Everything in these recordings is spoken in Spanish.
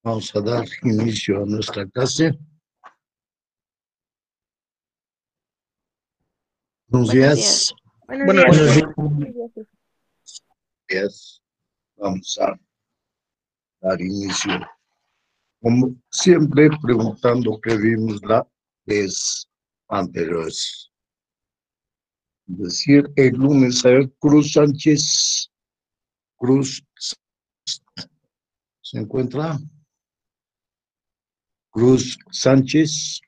Vamos a dar inicio a nuestra clase. Buenos días. Buenos días. Vamos a dar inicio. Como siempre, preguntando qué vimos la vez anterior. Es decir, el lunes a ver, Cruz Sánchez. Cruz se encuentra. Cruz Sánchez.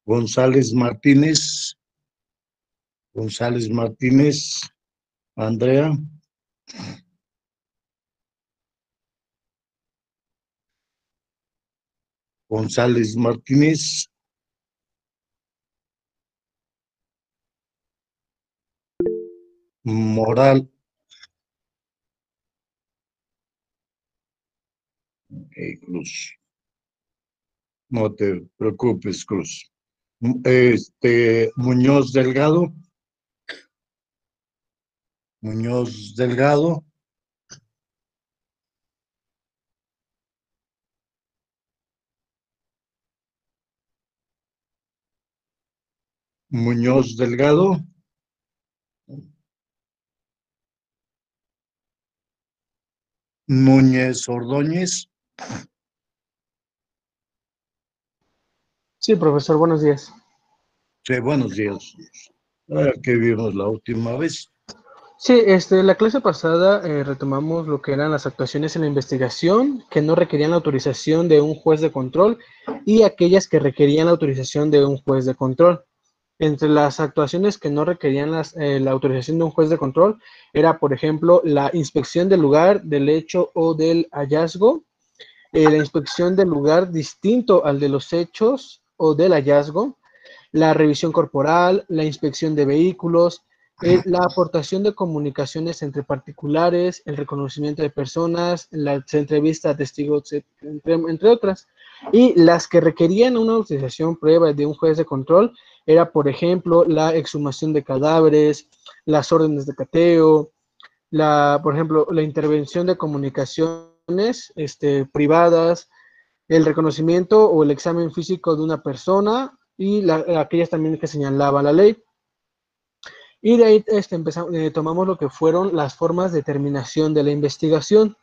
González Martínez. González Martínez. Andrea. González Martínez. Moral. Cruz. No te preocupes, Cruz. Muñoz Delgado. Muñoz Delgado. Muñoz Delgado. Núñez Ordóñez. Sí, profesor, buenos días. Sí, buenos días. ¿Qué vimos la última vez? Sí, la clase pasada retomamos lo que eran las actuaciones en la investigación que no requerían la autorización de un juez de control y aquellas que requerían la autorización de un juez de control. Entre las actuaciones que no requerían la autorización de un juez de control era, por ejemplo, la inspección del lugar del hecho o del hallazgo, la inspección del lugar distinto al de los hechos o del hallazgo, la revisión corporal, la inspección de vehículos, la aportación de comunicaciones entre particulares, el reconocimiento de personas, la entrevista a testigos, entre otras. Y las que requerían una autorización prueba de un juez de control era, por ejemplo, la exhumación de cadáveres, las órdenes de cateo, por ejemplo, la intervención de comunicaciones privadas, el reconocimiento o el examen físico de una persona y aquellas también que señalaba la ley. Y de ahí tomamos lo que fueron las formas de terminación de la investigación.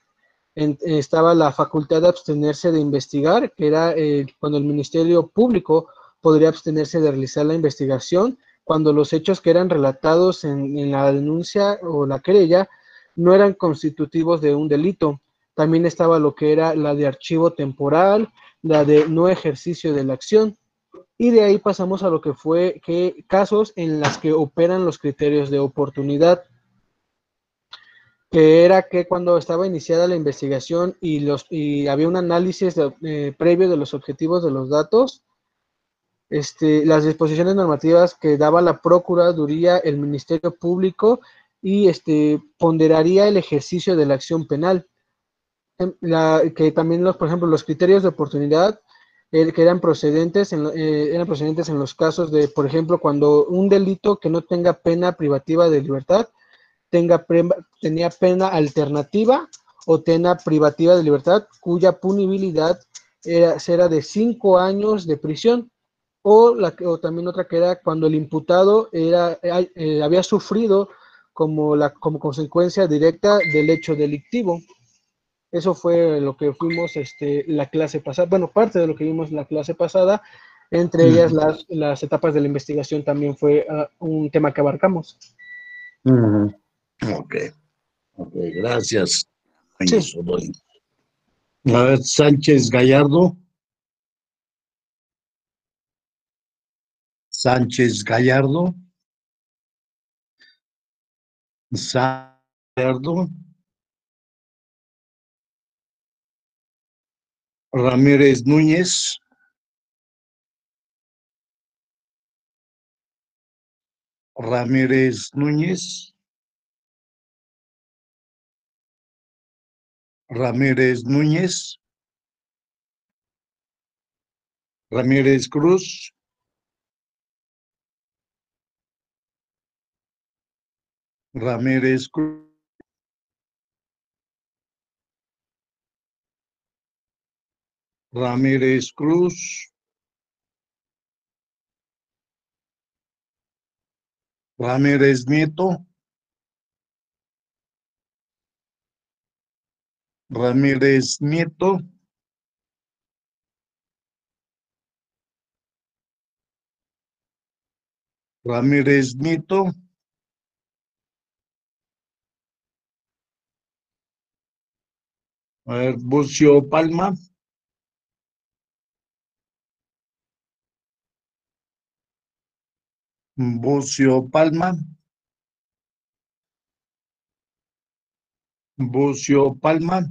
Estaba la facultad de abstenerse de investigar, que era cuando el Ministerio Público podría abstenerse de realizar la investigación, cuando los hechos que eran relatados en la denuncia o la querella no eran constitutivos de un delito. También estaba lo que era la de archivo temporal, la de no ejercicio de la acción. Y de ahí pasamos a lo que fue casos en las que operan los criterios de oportunidad, que era que cuando estaba iniciada la investigación y había un análisis previo de los objetivos de los datos, las disposiciones normativas que daba la Procuraduría, el Ministerio Público y ponderaría el ejercicio de la acción penal. Que también por ejemplo, los criterios de oportunidad que eran procedentes en los casos de, por ejemplo, cuando un delito que no tenga pena privativa de libertad tenía pena alternativa o pena privativa de libertad cuya punibilidad era de 5 años de prisión, o también otra que era cuando el imputado había sufrido como consecuencia directa del hecho delictivo. Eso fue lo que fuimos la clase pasada, bueno, parte de lo que vimos la clase pasada, entre ellas las etapas de la investigación también fue un tema que abarcamos. Ok, gracias. Sí. A ver, Sánchez Gallardo. Sánchez Gallardo. Gallardo. Ramírez Núñez. Ramírez Núñez. Ramírez Núñez. Ramírez Cruz. Ramírez Cruz. Ramírez Cruz. Ramírez Nieto. Ramírez Nieto. Ramírez Nieto. A ver, Bucio Palma. Bucio Palma. Bucio Palma.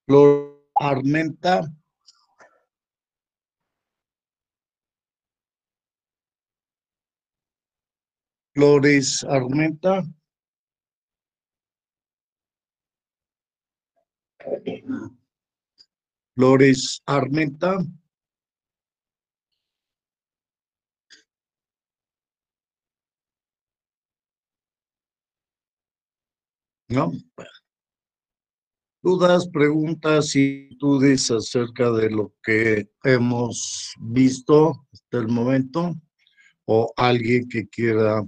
Flor Armenta. Flores Armenta. Flores Armenta. ¿No? Dudas, preguntas, inquietudes acerca de lo que hemos visto hasta el momento, o alguien que quiera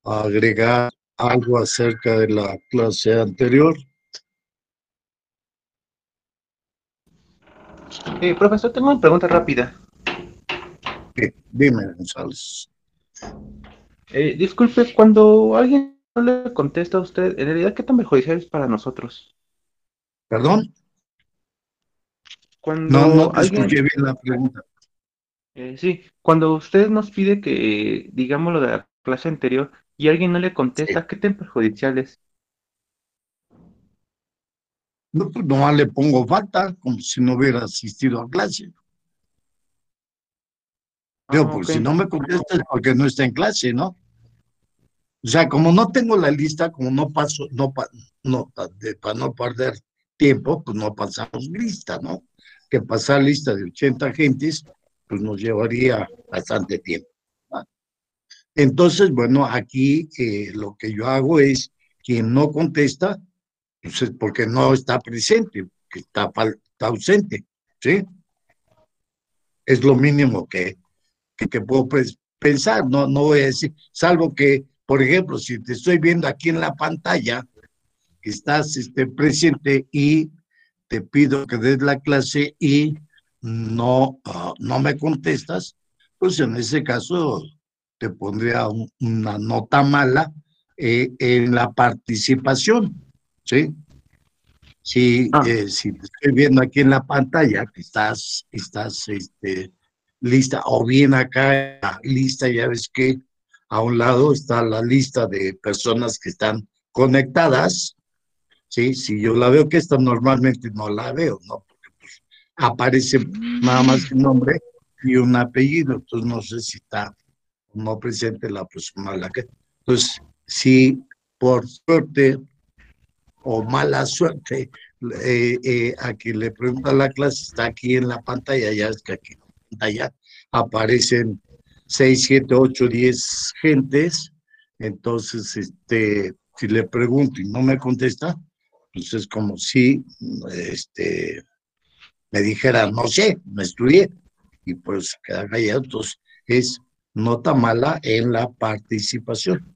agregar algo acerca de la clase anterior. Profesor, tengo una pregunta rápida. Dime, González. Disculpe, cuando alguien no le contesta a usted, en realidad, ¿qué tan perjudicial es para nosotros? ¿Perdón? Cuando No te alguien, escuché bien la pregunta. sí, cuando usted nos pide que digamos lo de la clase anterior y alguien no le Sí. contesta, ¿qué tan perjudicial es? No, pues nomás le pongo falta, como si no hubiera asistido a clase. Digo, Ok. porque si no me contesta es porque no está en clase, ¿no? O sea, como no tengo la lista, como no paso, para no perder tiempo, pues no pasamos lista, ¿no? Que pasar lista de 80 gentes, pues nos llevaría bastante tiempo, ¿va? Entonces, bueno, aquí lo que yo hago es, quien no contesta, pues es porque no está presente, que está ausente, ¿sí? Es lo mínimo que puedo pensar, no voy a decir, salvo que, por ejemplo, si te estoy viendo aquí en la pantalla, que estás presente y te pido que des la clase y no me contestas, pues en ese caso te pondría una nota mala en la participación, ¿sí? Si te estoy viendo aquí en la pantalla, que estás lista, o bien acá lista, ya ves que a un lado está la lista de personas que están conectadas, ¿sí? Si yo la veo, que esta normalmente no la veo, ¿no? Porque pues, aparece nada más un nombre y un apellido, entonces no sé si está no presente la persona a la que... Entonces, si por suerte o mala suerte, a quien le pregunta la clase está aquí en la pantalla, ya es que aquí en la pantalla aparecen 6, 7, 8, 10 gentes, entonces, si le pregunto y no me contesta, pues es como si, me dijera, no sé, no estudié, y pues queda callado, entonces es nota mala en la participación.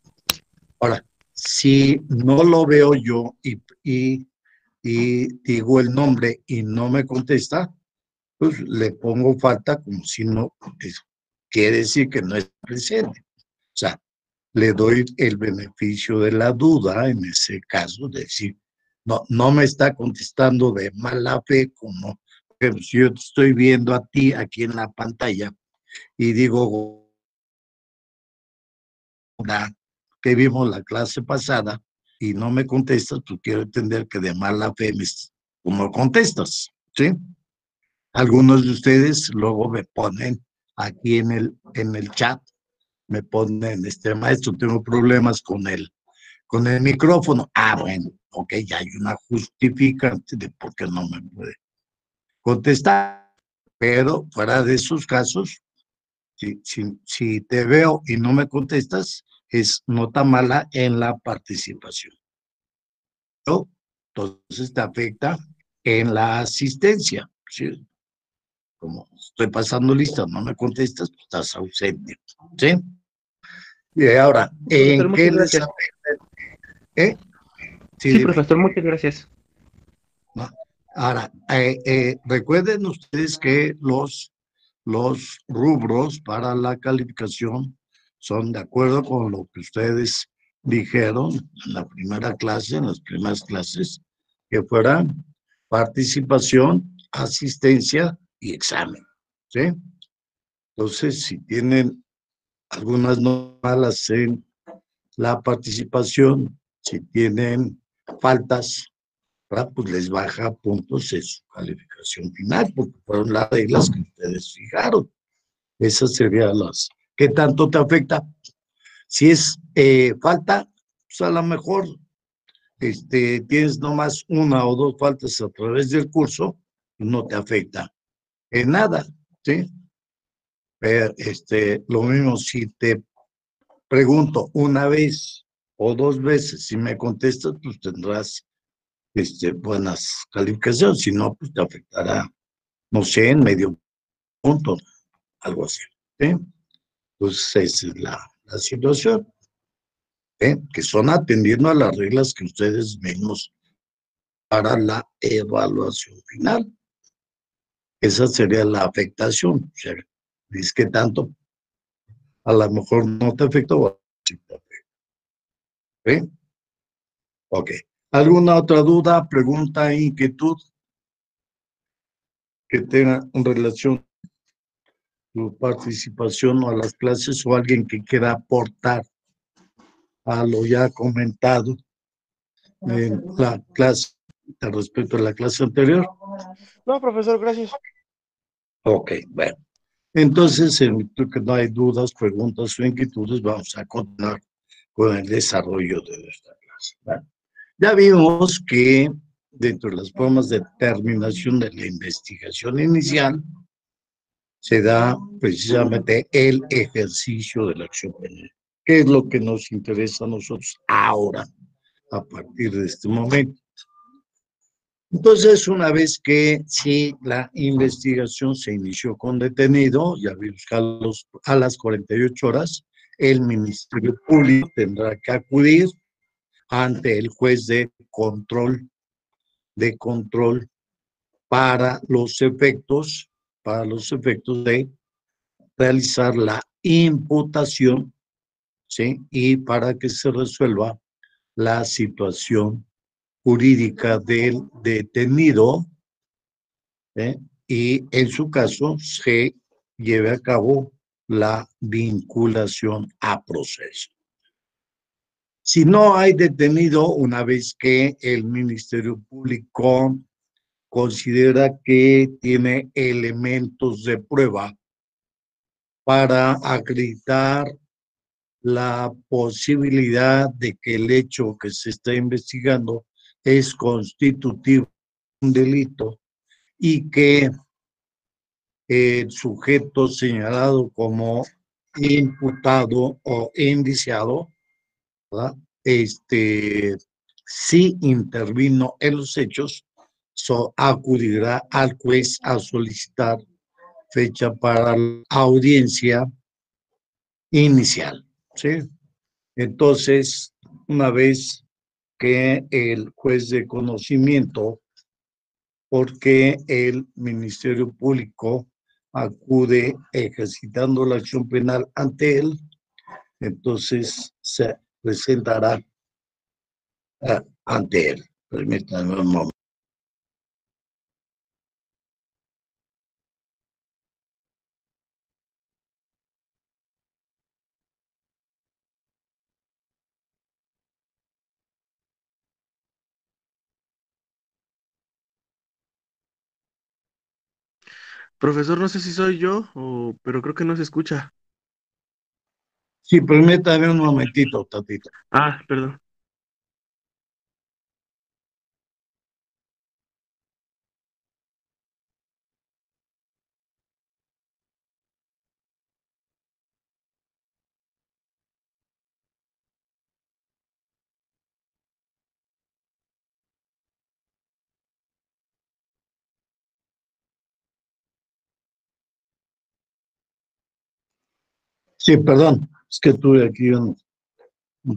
Ahora, si no lo veo yo y digo el nombre y no me contesta, pues le pongo falta como si no, quiere decir que no es presente. O sea, le doy el beneficio de la duda en ese caso, de decir, no me está contestando de mala fe, como si yo te estoy viendo a ti aquí en la pantalla y digo, que vimos la clase pasada y no me contestas, pues quiero entender que de mala fe no contestas, ¿sí? Algunos de ustedes luego me ponen aquí en el chat, me ponen, maestro, tengo problemas con el micrófono. Ah, bueno, ok, ya hay una justificante de por qué no me puede contestar, pero fuera de esos casos, si te veo y no me contestas, es nota mala en la participación. ¿No? Entonces te afecta en la asistencia, ¿sí? Como estoy pasando lista, no me contestas, pues estás ausente, ¿sí? Y ahora, Profesor, ¿en qué muchas les gracias. afecta? ¿Eh? Sí, Sí, dime. profesor, muchas gracias. ¿No? Ahora, recuerden ustedes que los rubros para la calificación son de acuerdo con lo que ustedes dijeron en la primera clase, en las primeras clases, que fueran participación, asistencia y examen, ¿sí? Entonces, si tienen algunas no malas en la participación, si tienen faltas, ¿verdad? Pues les baja puntos en su calificación final, porque fueron las reglas que ustedes fijaron. Esas serían las. ¿Qué tanto te afecta? Si es falta, pues a lo mejor tienes nomás una o dos faltas a través del curso, no te afecta en nada, ¿sí? Pero, lo mismo si te pregunto una vez o dos veces, si me contestas, pues tendrás buenas calificaciones, si no, pues te afectará, no sé, en medio punto, algo así, ¿sí? Pues esa es la situación, que son atendiendo a las reglas que ustedes mismos para la evaluación final. Esa sería la afectación. O sea, es que tanto, a lo mejor no te afecta o sí te afecta. ¿Sí? Ok. ¿Alguna otra duda, pregunta, inquietud que tenga en relación tu participación o a las clases o alguien que quiera aportar a lo ya comentado en la clase respecto a la clase anterior? No, profesor, gracias. Ok, bueno. Entonces, en virtud que no hay dudas, preguntas o inquietudes, vamos a continuar con el desarrollo de nuestra clase. Bueno, ya vimos que dentro de las formas de terminación de la investigación inicial se da precisamente el ejercicio de la acción penal, que es lo que nos interesa a nosotros ahora, a partir de este momento. Entonces, una vez que sí, la investigación se inició con detenido, ya vimos que a las 48 horas, el Ministerio Público tendrá que acudir ante el juez de control para los efectos de realizar la imputación, ¿sí? Y para que se resuelva la situación jurídica del detenido, ¿eh? Y en su caso se lleve a cabo la vinculación a proceso. Si no hay detenido, una vez que el Ministerio Público considera que tiene elementos de prueba para acreditar la posibilidad de que el hecho que se está investigando es constitutivo de un delito y que el sujeto señalado como imputado o indiciado, ¿verdad? Si intervino en los hechos, acudirá al juez a solicitar fecha para la audiencia inicial, ¿sí? Entonces, una vez que el juez de conocimiento, porque el Ministerio Público acude ejercitando la acción penal ante él, entonces se presentará ante él. Permítanme un momento. Profesor, no sé si soy yo, pero creo que no se escucha. Sí, permítame un momentito, Tatito. Ah, perdón. Sí, perdón, es que tuve aquí un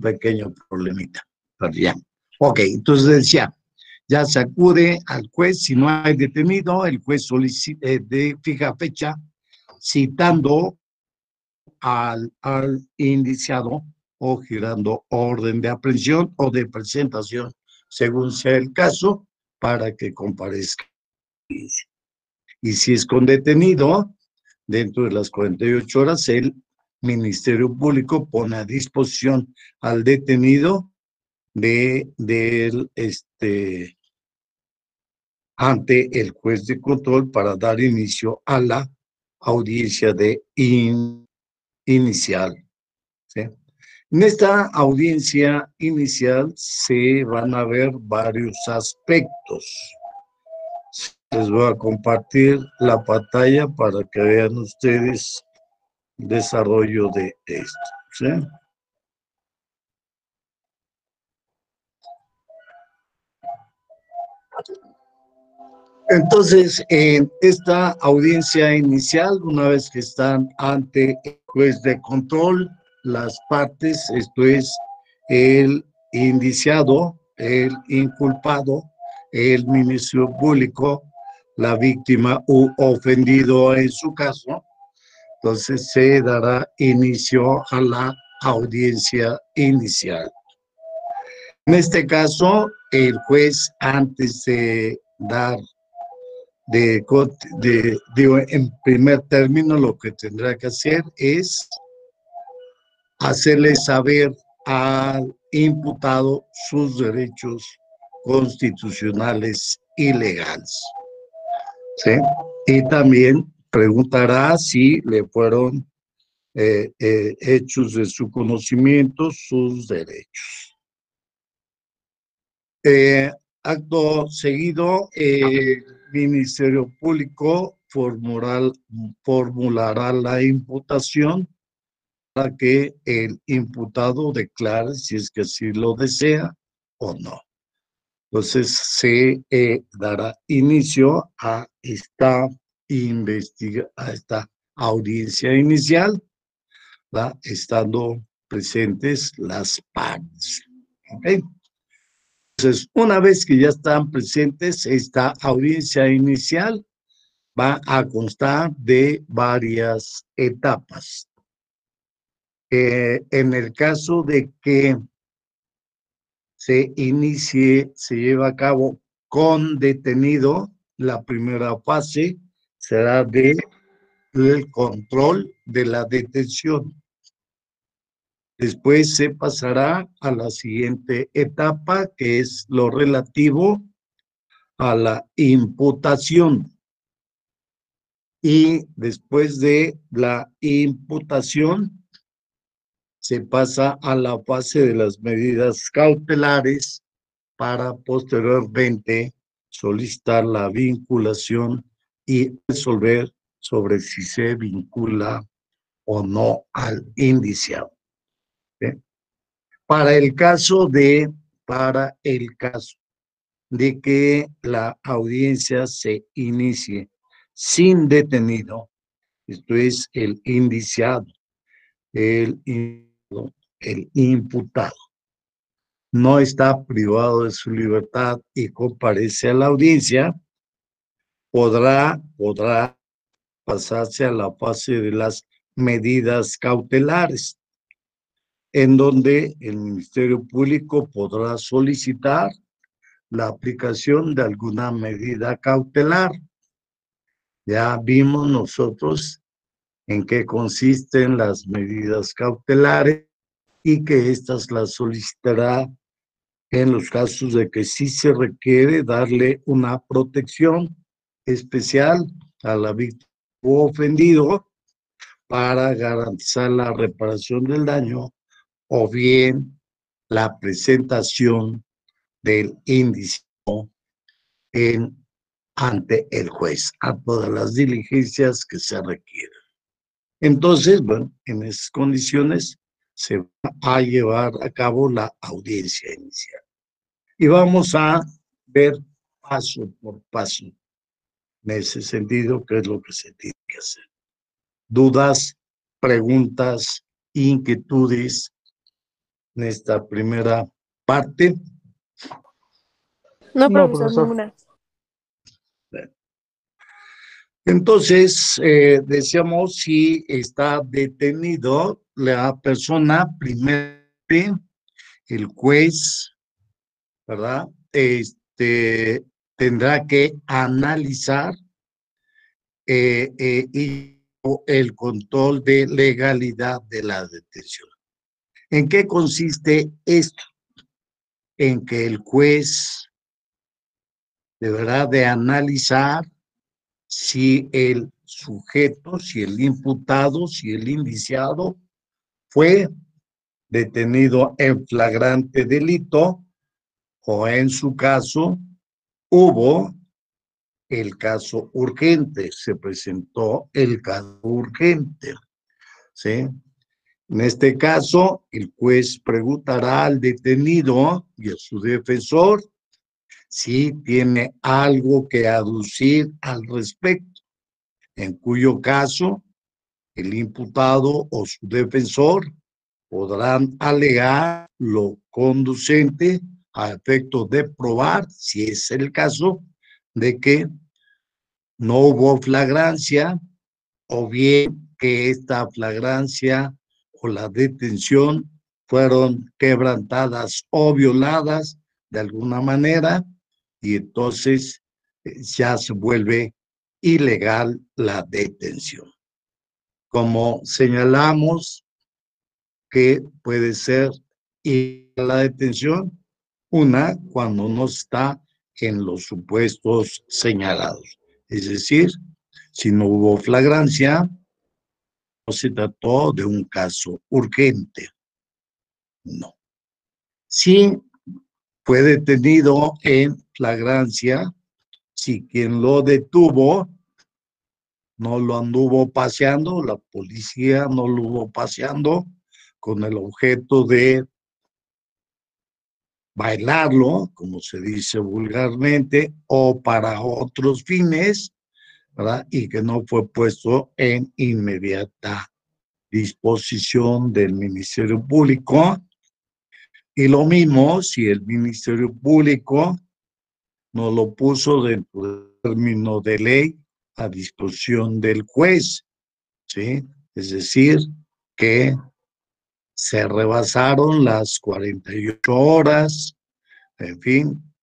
pequeño problemita, pero ya. Ok, entonces decía, ya se acude al juez, si no hay detenido, el juez solicita, fija fecha, citando al indiciado o girando orden de aprehensión o de presentación, según sea el caso, para que comparezca. Y si es con detenido, dentro de las 48 horas, el Ministerio Público pone a disposición al detenido ante el juez de control para dar inicio a la audiencia inicial. ¿Sí? En esta audiencia inicial se van a ver varios aspectos. Les voy a compartir la pantalla para que vean ustedes el desarrollo de esto. ¿Sí? Entonces, en esta audiencia inicial, una vez que están ante el juez de control, las partes, esto es el indiciado, el inculpado, el Ministerio Público, la víctima u ofendido en su caso, entonces se dará inicio a la audiencia inicial. En este caso, el juez, antes de dar en primer término, lo que tendrá que hacer es hacerle saber al imputado sus derechos constitucionales y legales. ¿Sí? Y también preguntará si le fueron hechos de su conocimiento sus derechos. Acto seguido, el Ministerio Público formulará la imputación para que el imputado declare si es que así lo desea o no. Entonces se dará inicio a esta audiencia inicial, ¿va? Estando presentes las partes. ¿Okay? Entonces, una vez que ya están presentes, esta audiencia inicial va a constar de varias etapas. En el caso de que se lleve a cabo con detenido, la primera fase será del control de la detención. Después se pasará a la siguiente etapa, que es lo relativo a la imputación. Y después de la imputación, se pasa a la fase de las medidas cautelares para posteriormente solicitar la vinculación y resolver sobre si se vincula o no al indiciado. ¿Sí? Para el caso de que la audiencia se inicie sin detenido, esto es el indiciado, el imputado, no está privado de su libertad y comparece a la audiencia, podrá pasarse a la fase de las medidas cautelares, en donde el Ministerio Público podrá solicitar la aplicación de alguna medida cautelar. Ya vimos nosotros en qué consisten las medidas cautelares y que éstas las solicitará en los casos de que sí se requiere darle una protección especial a la víctima o ofendido para garantizar la reparación del daño o bien la presentación del índice ante el juez a todas las diligencias que se requieran. Entonces, bueno, en esas condiciones se va a llevar a cabo la audiencia inicial. Y vamos a ver paso por paso en ese sentido qué es lo que se tiene que hacer. ¿Dudas, preguntas, inquietudes en esta primera parte? No, No, profesor, profesor. ninguna. Entonces, decíamos si está detenido la persona, primero el juez, ¿verdad? Tendrá que analizar y el control de legalidad de la detención. ¿En qué consiste esto? En que el juez deberá de analizar si el sujeto, si el imputado, si el indiciado fue detenido en flagrante delito o en su caso hubo el caso urgente, se presentó el caso urgente, ¿sí? En este caso, el juez preguntará al detenido y a su defensor si tiene algo que aducir al respecto, en cuyo caso el imputado o su defensor podrán alegar lo conducente a efecto de probar, si es el caso, de que no hubo flagrancia o bien que esta flagrancia o la detención fueron quebrantadas o violadas de alguna manera y entonces ya se vuelve ilegal la detención. Como señalamos que puede ser ilegal la detención, una cuando no está en los supuestos señalados. Es decir, si no hubo flagrancia, no se trató de un caso urgente. No. Si fue detenido en flagrancia, si quien lo detuvo no lo anduvo paseando, la policía no lo hubo paseando con el objeto de bailarlo, como se dice vulgarmente, o para otros fines, ¿verdad? Y que no fue puesto en inmediata disposición del Ministerio Público. Y lo mismo si el Ministerio Público no lo puso dentro del término de ley a disposición del juez, ¿sí? Es decir, que se rebasaron las 48 horas, en fin,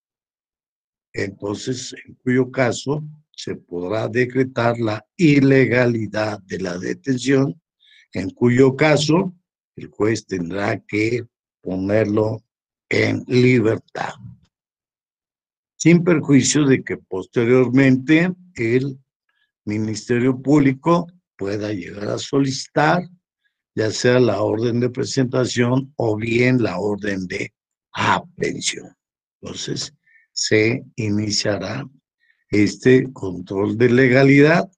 entonces, en cuyo caso se podrá decretar la ilegalidad de la detención, en cuyo caso el juez tendrá que ponerlo en libertad, sin perjuicio de que posteriormente el Ministerio Público pueda llegar a solicitar ya sea la orden de presentación o bien la orden de aprehensión. Entonces, se iniciará este control de legalidad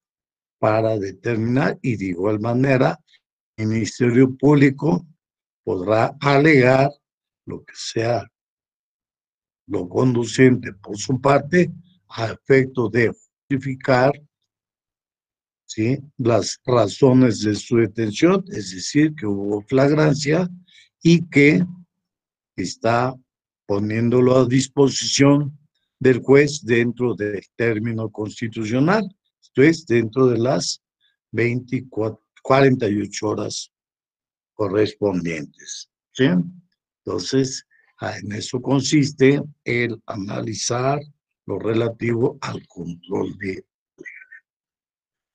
para determinar y de igual manera el Ministerio Público podrá alegar lo que sea lo conducente por su parte a efecto de justificar, ¿sí?, las razones de su detención, es decir, que hubo flagrancia y que está poniéndolo a disposición del juez dentro del término constitucional, esto es, dentro de las 48 horas correspondientes, ¿sí? Entonces, en eso consiste el analizar lo relativo al control de.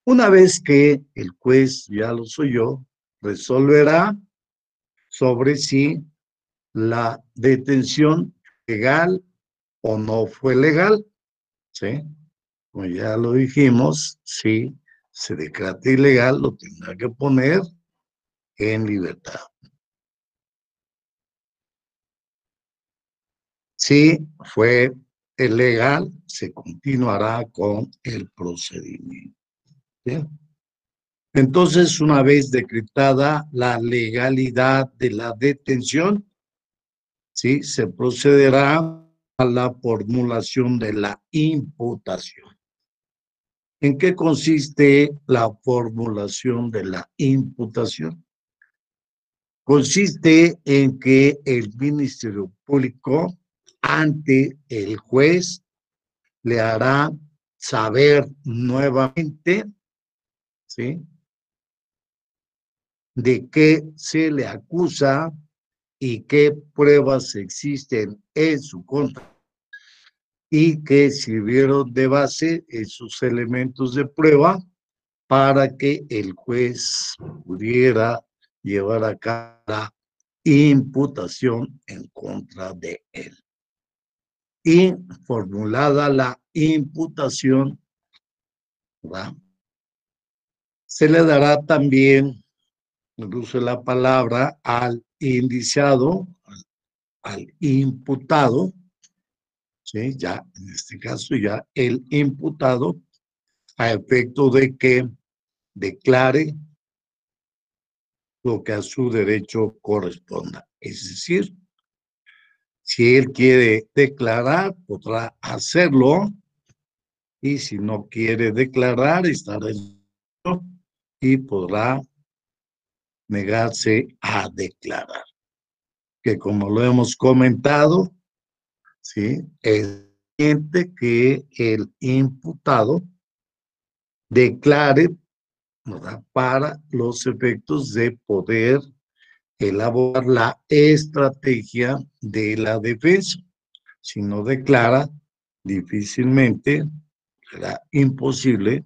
Una vez que el juez, ya lo soy yo, resolverá sobre si la detención legal o no fue legal, ¿sí? Como ya lo dijimos, si se decreta ilegal, lo tendrá que poner en libertad. Si fue ilegal, se continuará con el procedimiento, ¿sí? Entonces, una vez decretada la legalidad de la detención, ¿sí?, se procederá a la formulación de la imputación. ¿En qué consiste la formulación de la imputación? Consiste en que el Ministerio Público ante el juez le hará saber nuevamente, ¿sí?, de qué se le acusa y qué pruebas existen en su contra y que sirvieron de base esos elementos de prueba para que el juez pudiera llevar a cabo la imputación en contra de él. Y formulada la imputación, ¿verdad?, se le dará también el uso de la palabra al indiciado, al imputado, ¿sí? Ya en este caso, ya el imputado, a efecto de que declare lo que a su derecho corresponda. Es decir, si él quiere declarar, podrá hacerlo, y si no quiere declarar, estará en derecho y podrá negarse a declarar. Que como lo hemos comentado, ¿sí?, es que el imputado declare, ¿verdad?, para los efectos de poder elaborar la estrategia de la defensa. Si no declara, difícilmente será imposible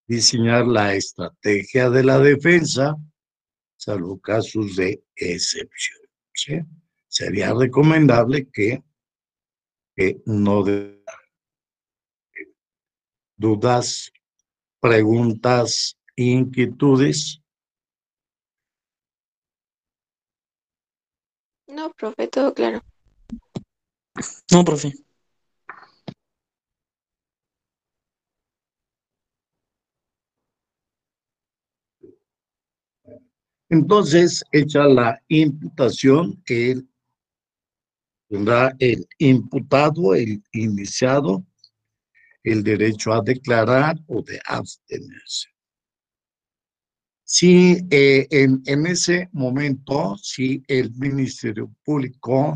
diseñar la estrategia de la defensa, salvo casos de excepción, ¿sí? Sería recomendable que no de dudas, preguntas, inquietudes. No, profe, todo claro. No, profe. Entonces, hecha la imputación, él tendrá el imputado, el indiciado, el derecho a declarar o de abstenerse. Si en ese momento, si el Ministerio Público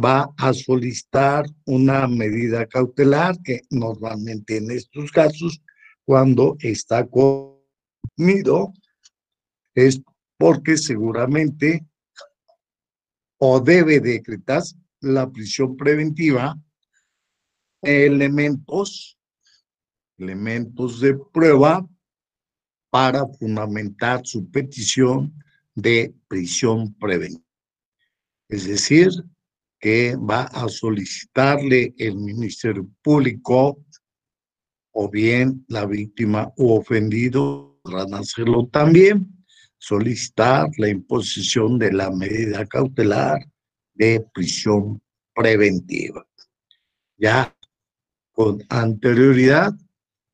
va a solicitar una medida cautelar, que normalmente en estos casos, cuando está comido, es porque seguramente o debe decretar la prisión preventiva, elementos de prueba para fundamentar su petición de prisión preventiva. Es decir, que va a solicitarle el Ministerio Público, o bien la víctima u ofendido podrán hacerlo también, solicitar la imposición de la medida cautelar de prisión preventiva. Ya con anterioridad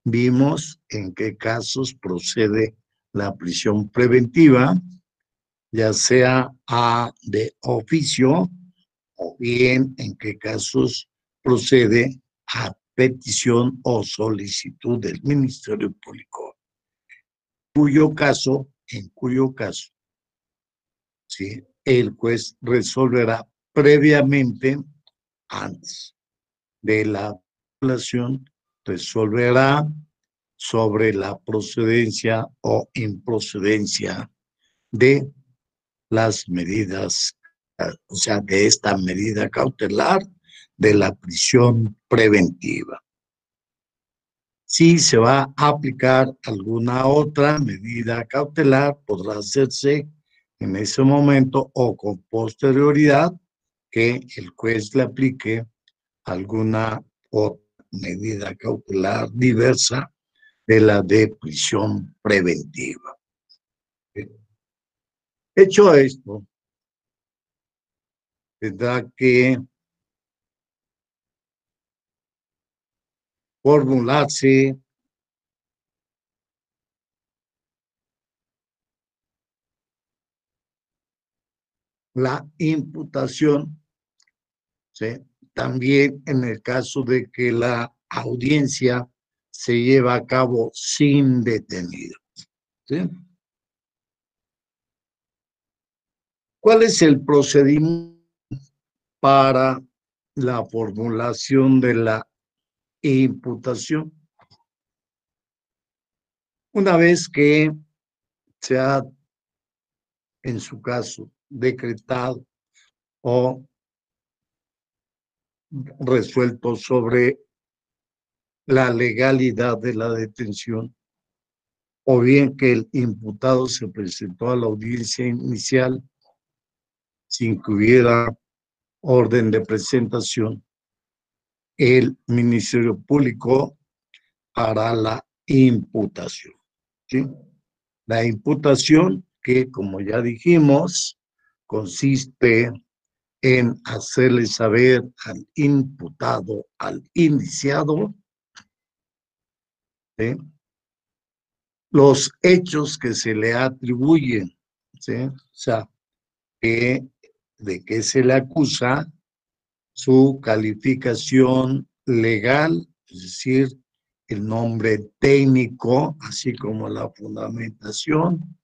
vimos en qué casos procede la prisión preventiva, ya sea de oficio o bien en qué casos procede a petición o solicitud del Ministerio Público, en cuyo caso, ¿sí?, el juez resolverá previamente, antes de la apelación, resolverá sobre la procedencia o improcedencia de las medidas, o sea, de esta medida cautelar de la prisión preventiva. Si se va a aplicar alguna otra medida cautelar, podrá hacerse en ese momento o con posterioridad que el juez le aplique alguna otra medida cautelar diversa de la de prisión preventiva. Hecho esto, tendrá que formularse la imputación, ¿sí?, también en el caso de que la audiencia se lleva a cabo sin detenido. ¿Sí? ¿Cuál es el procedimiento para la formulación de la imputación? Una vez que se ha, en su caso, decretado o resuelto sobre la legalidad de la detención, o bien que el imputado se presentó a la audiencia inicial sin que hubiera orden de presentación, el Ministerio Público hará la imputación. ¿Sí? La imputación, que como ya dijimos, consiste en hacerle saber al imputado, al indiciado, ¿sí?, los hechos que se le atribuyen, ¿sí? O sea, de qué se le acusa, su calificación legal, es decir, el nombre técnico, así como la fundamentación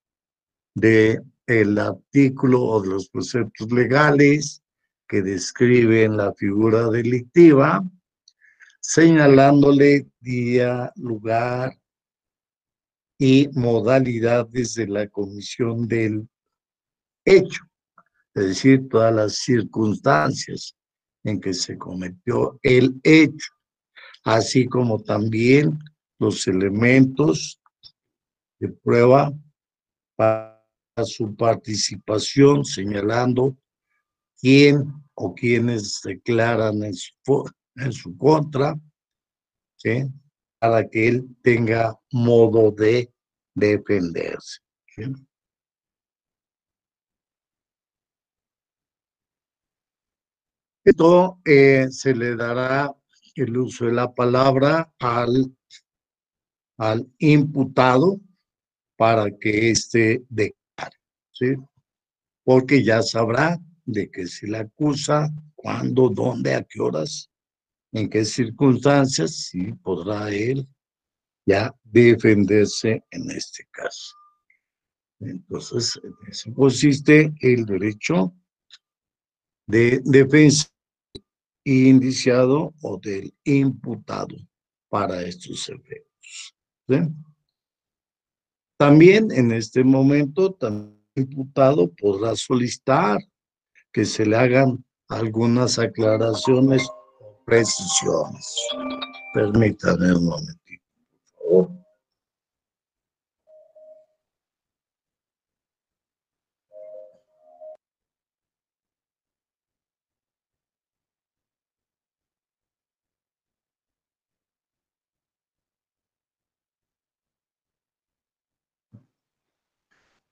del artículo o de los preceptos legales que describen la figura delictiva, señalándole día, lugar y modalidades de la comisión del hecho, es decir, todas las circunstancias en que se cometió el hecho, así como también los elementos de prueba para su participación, señalando quién o quiénes declaran en su contra, ¿sí?, para que él tenga modo de defenderse. ¿Sí? Esto se le dará el uso de la palabra al imputado para que éste declare, ¿sí? Porque ya sabrá de qué se le acusa, cuándo, dónde, a qué horas, en qué circunstancias, y podrá él ya defenderse en este caso. Entonces, en eso consiste el derecho de defensa indiciado o del imputado para estos efectos. ¿Sí? También en este momento, también el imputado podrá solicitar que se le hagan algunas aclaraciones o precisiones. Permítanme un momentito, por favor.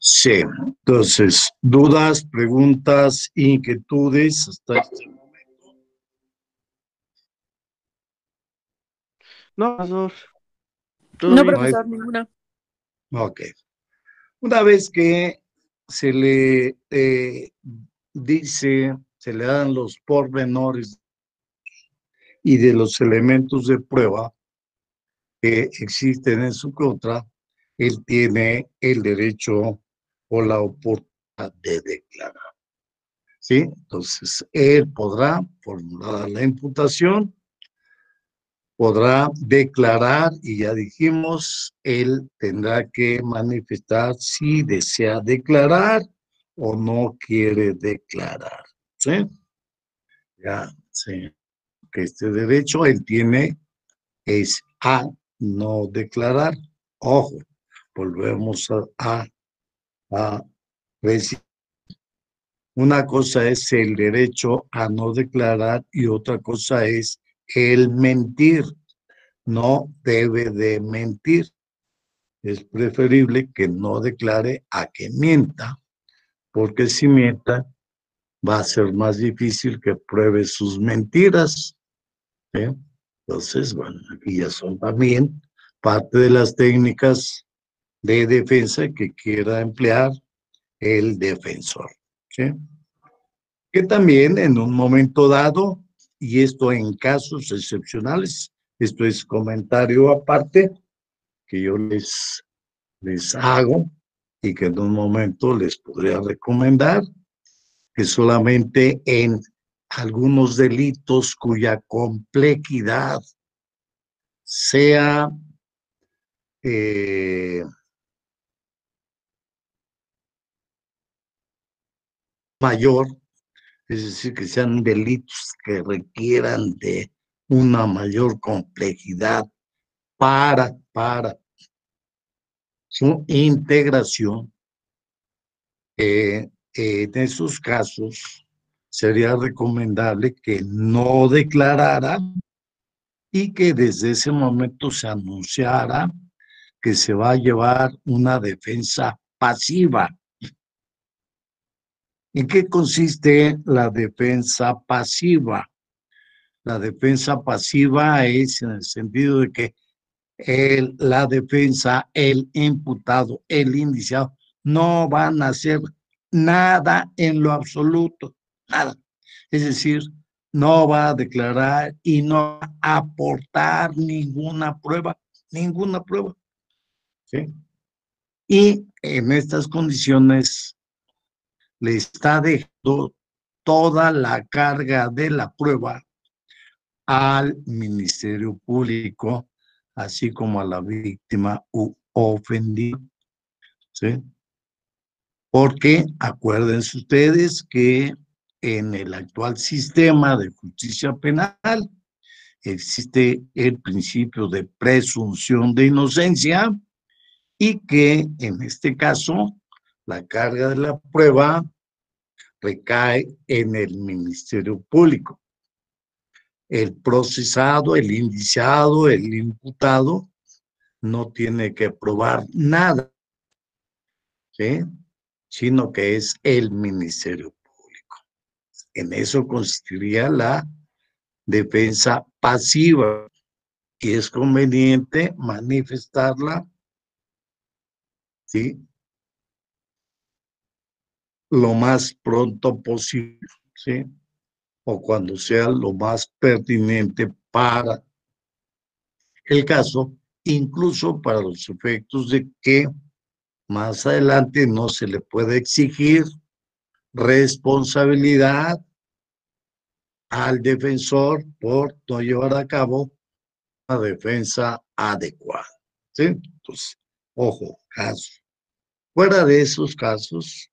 Sí, entonces, dudas, preguntas, inquietudes hasta este momento. No, profesor. Todo No, bien. profesor, ninguna. Ok. Una vez que se le dice, se le dan los pormenores y de los elementos de prueba que existen en su contra, él tiene el derecho o la oportunidad de declarar. ¿Sí? Entonces, él podrá formular la imputación, podrá declarar y ya dijimos, él tendrá que manifestar si desea declarar o no quiere declarar. ¿Sí? Ya, sí. Que este derecho él tiene es a no declarar. Ojo, volvemos a decir. Una cosa es el derecho a no declarar y otra cosa es el mentir. No debe de mentir. Es preferible que no declare a que mienta, porque si mienta va a ser más difícil que pruebe sus mentiras. ¿Sí? Entonces, bueno, aquí ya son también parte de las técnicas de defensa que quiera emplear el defensor. ¿Sí? Que también en un momento dado, y esto en casos excepcionales, Esto es comentario aparte que yo les hago y que en un momento les podría recomendar, que solamente en algunos delitos cuya complejidad sea mayor, es decir, que sean delitos que requieran de una mayor complejidad para su integración, en esos casos sería recomendable que no declarara y que desde ese momento se anunciara que se va a llevar una defensa pasiva. ¿En qué consiste la defensa pasiva? La defensa pasiva es en el sentido de que la defensa, el imputado, el indiciado, no van a hacer nada en lo absoluto, nada. Es decir, no va a declarar y no va a aportar ninguna prueba, ¿sí? Y en estas condiciones le está dejando toda la carga de la prueba al Ministerio Público, así como a la víctima u ofendida, ¿sí? Porque acuérdense ustedes que en el actual sistema de justicia penal existe el principio de presunción de inocencia y que en este caso la carga de la prueba recae en el Ministerio Público. El procesado, el indiciado, el imputado no tiene que probar nada, ¿sí? Sino que es el Ministerio Público. En eso consistiría la defensa pasiva y es conveniente manifestarla, ¿sí? Lo más pronto posible, ¿sí? O cuando sea lo más pertinente para el caso, incluso para los efectos de que más adelante no se le puede exigir responsabilidad al defensor por no llevar a cabo una defensa adecuada, ¿sí? Entonces, ojo, caso. Fuera de esos casos,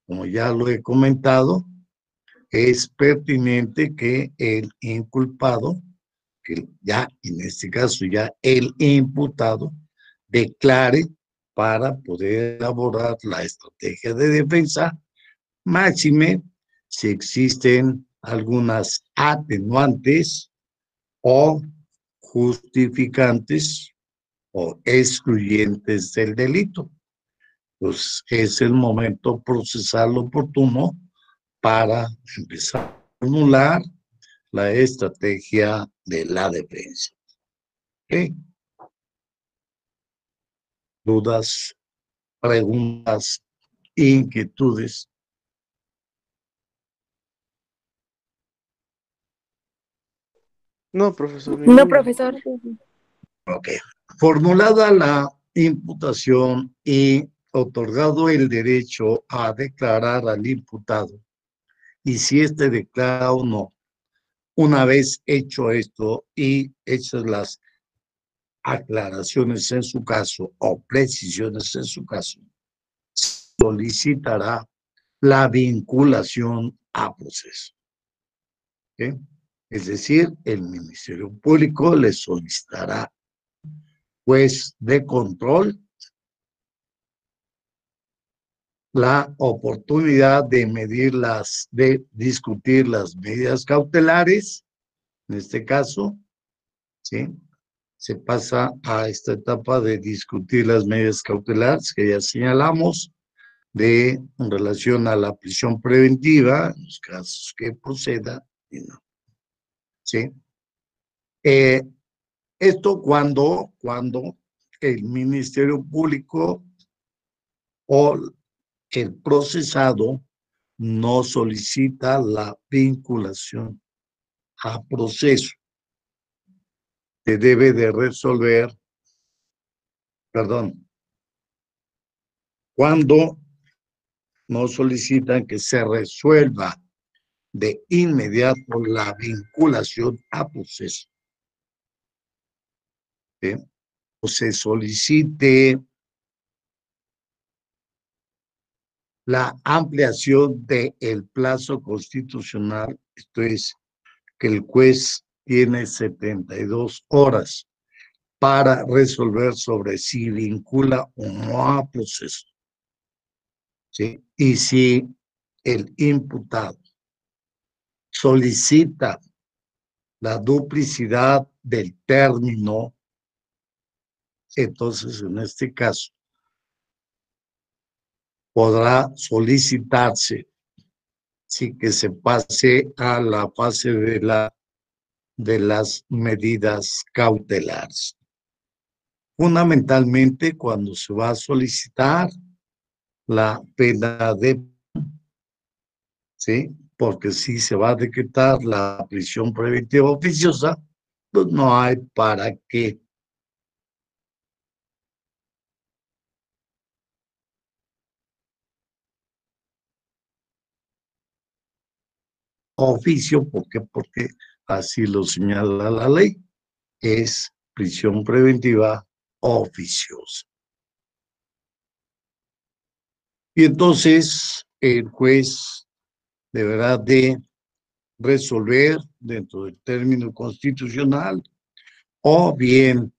como ya lo he comentado, es pertinente que el inculpado, que ya en este caso ya el imputado, declare para poder elaborar la estrategia de defensa, máxime si existen algunas atenuantes o justificantes o excluyentes del delito. Pues es el momento procesal oportuno para empezar a formular la estrategia de la defensa. ¿Okay? ¿Dudas, preguntas, inquietudes? No, profesor, No, ninguna. profesor. Ok. Formulada la imputación y otorgado el derecho a declarar al imputado, y si éste declara o no, una vez hecho esto y hechas las aclaraciones en su caso o precisiones en su caso, solicitará la vinculación a proceso. ¿Okay? Es decir, el Ministerio Público le solicitará juez de control la oportunidad de discutir las medidas cautelares, en este caso, ¿sí? Se pasa a esta etapa de discutir las medidas cautelares que ya señalamos, en relación a la prisión preventiva, en los casos que proceda, y no, ¿sí? Esto cuando el Ministerio Público o el procesado no solicita la vinculación a proceso. se debe de resolver, perdón, cuando nos solicitan que se resuelva de inmediato la vinculación a proceso, ¿sí? O se solicite la ampliación del plazo constitucional, esto es, que el juez tiene 72 horas para resolver sobre si vincula o no a proceso, ¿sí? Y si el imputado solicita la duplicidad del término, entonces en este caso podrá solicitarse, sí, que se pase a la fase de las medidas cautelares. Fundamentalmente cuando se va a solicitar la pena de, ¿sí? Porque si se va a decretar la prisión preventiva oficiosa, pues no hay para qué. Oficio, ¿por qué? Porque así lo señala la ley, es prisión preventiva oficiosa. Y entonces el juez deberá de resolver dentro del término constitucional o bien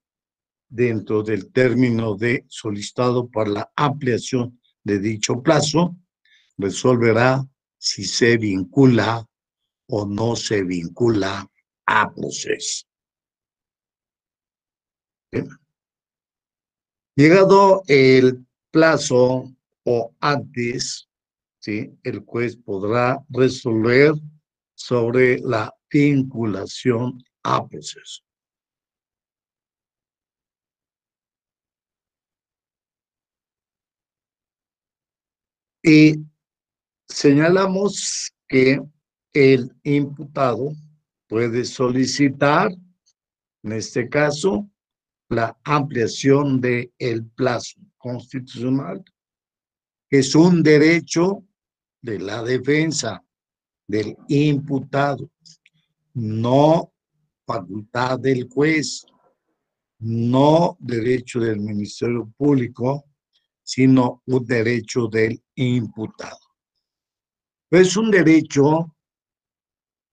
dentro del término de solicitado para la ampliación de dicho plazo, resolverá si se vincula o no se vincula a proceso. ¿Bien? Llegado el plazo o antes, ¿sí? El juez podrá resolver sobre la vinculación a proceso. Y señalamos que el imputado puede solicitar, en este caso, la ampliación del plazo constitucional, que es un derecho de la defensa del imputado, no facultad del juez, no derecho del Ministerio Público, sino un derecho del imputado. Es un derecho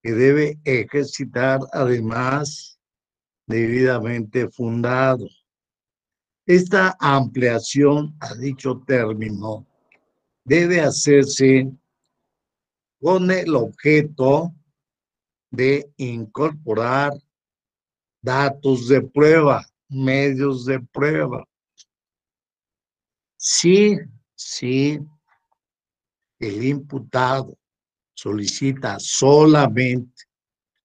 que debe ejercitar además debidamente fundado. Esta ampliación a dicho término debe hacerse con el objeto de incorporar datos de prueba, medios de prueba. Si el imputado solicita solamente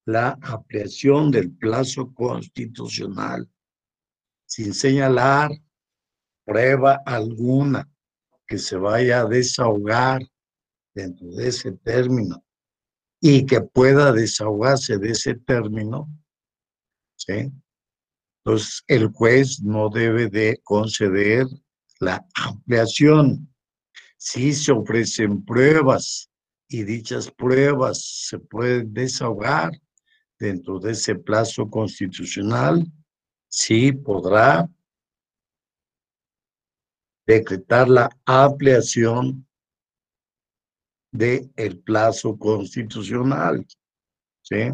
la ampliación del plazo constitucional sin señalar prueba alguna que se vaya a desahogar dentro de ese término y que pueda desahogarse de ese término, ¿sí? Entonces el juez no debe de conceder la ampliación. Si se ofrecen pruebas y dichas pruebas se pueden desahogar dentro de ese plazo constitucional, sí podrá decretar la ampliación del plazo constitucional, ¿sí?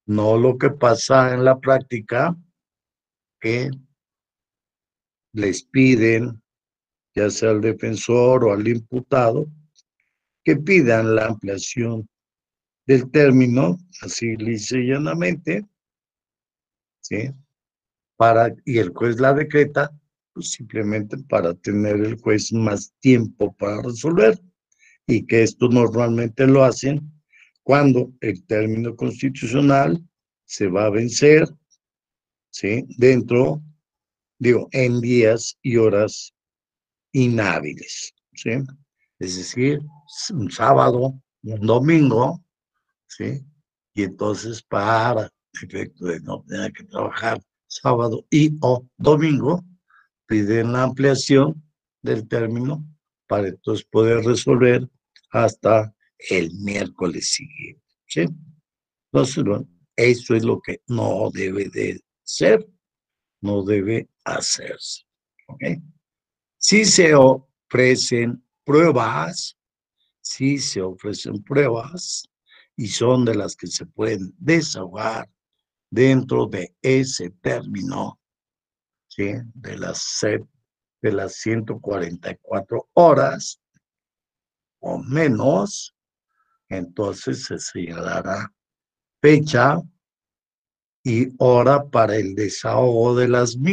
No lo que pasa en la práctica, que les piden, ya sea al defensor o al imputado, que pidan la ampliación del término, así lisa y llanamente, ¿sí? Y el juez la decreta, pues simplemente para tener el juez más tiempo para resolver, y que esto normalmente lo hacen cuando el término constitucional se va a vencer, ¿sí? En días y horas inhábiles, ¿sí? Es decir, un sábado, un domingo, ¿sí? Y entonces para efecto de no tener que trabajar sábado y o domingo, piden la ampliación del término para entonces poder resolver hasta el miércoles siguiente, ¿sí? Entonces, bueno, eso es lo que no debe de ser, no debe hacerse, ¿ok? Si se ofrecen pruebas, si se ofrecen pruebas y son de las que se pueden desahogar dentro de ese término, ¿sí? De las 144 horas o menos, entonces se señalará fecha y hora para el desahogo de las mismas.